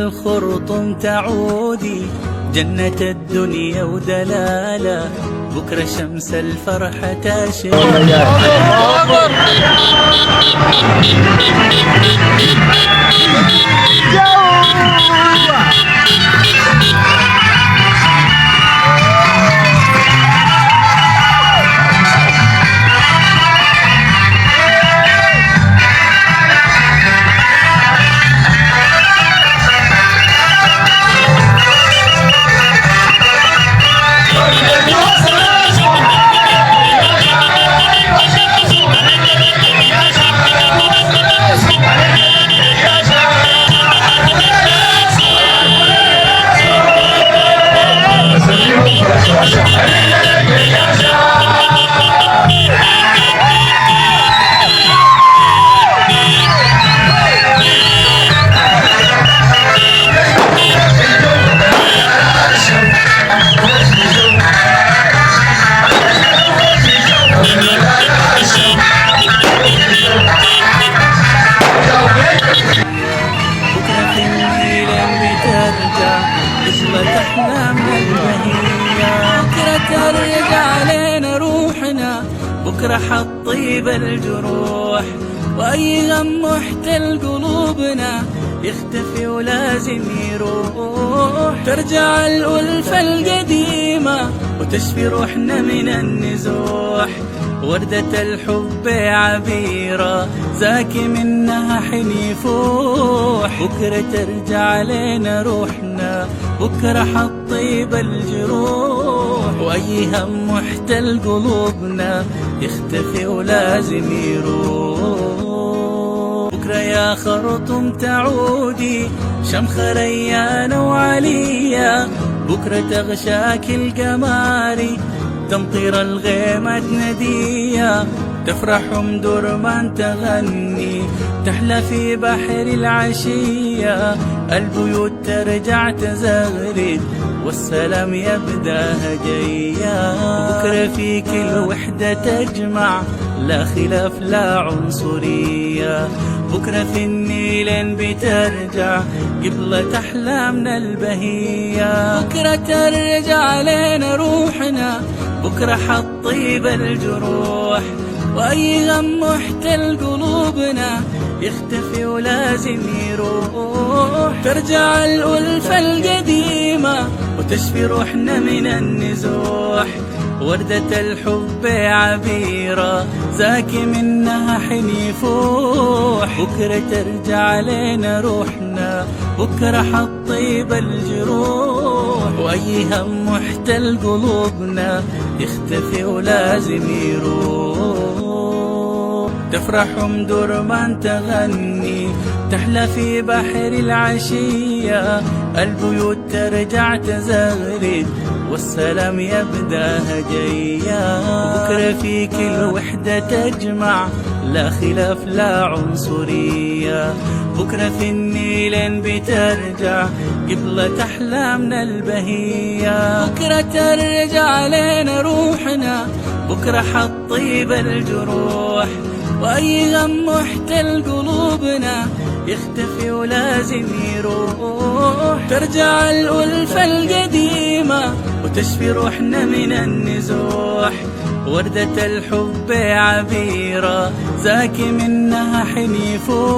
الخرطوم تعودي جنة الدنيا ودلالة، بكرة شمس الفرحة تشرق. أحلامنا البهية بكرة ترجع لنا روحنا، بكرة حطيب الجروح وأي غم محتل قلوبنا يختفي ولازم يروح. ترجع الألفة القديمة وتشفي روحنا من النزوح، وردة الحب عبيرة زاكي منها حين يفوح. بكرة ترجع لنا روحنا، بكرة حطيب الجروح وأي هم محتل قلوبنا يختفي ولازم يروح. بكرة يا خرطوم تعودي شمخة ريانة وعليا، بكرة تغشاك القماري تمطير الغيمة ندية، تفرح درمان تغني تحلى في بحر العشية، البيوت ترجع تزغرد والسلام يبدأ هجية. بكرة في كل وحدة تجمع لا خلاف لا عنصرية، بكرة في النيل بترجع قبلة أحلامنا البهية. بكرة ترجع لنا روحنا، بكرة حطيب الجروح وأي غم محتل قلوبنا يختفي ولازم يروح. ترجع الألفة القديمة وتشفي روحنا من النزوح، وردة الحب عبيرة زاكي منها حين يفوح. بكرة ترجع لنا روحنا، بكرة حطيب الجروح وأي هم محتل قلوبنا يختفي ولازم يروح. تفرح درمان تغني تحلى في بحر العشية، البيوت ترجع تزغرد والسلام يبدأ هجية. بكرة في كل وحدة تجمع لا خلاف لا عنصرية، بكرة في النيل بترجع قبلة أحلامنا البهية. بكرة ترجع لنا روحنا، بكرة حطيب الجروح وأي غم محتل قلوبنا يختفي ولازم يروح. ترجع الألفة القديمة وتشفي روحنا من النزوح، وردة الحب عبيرة زاكي منها حين يفوح.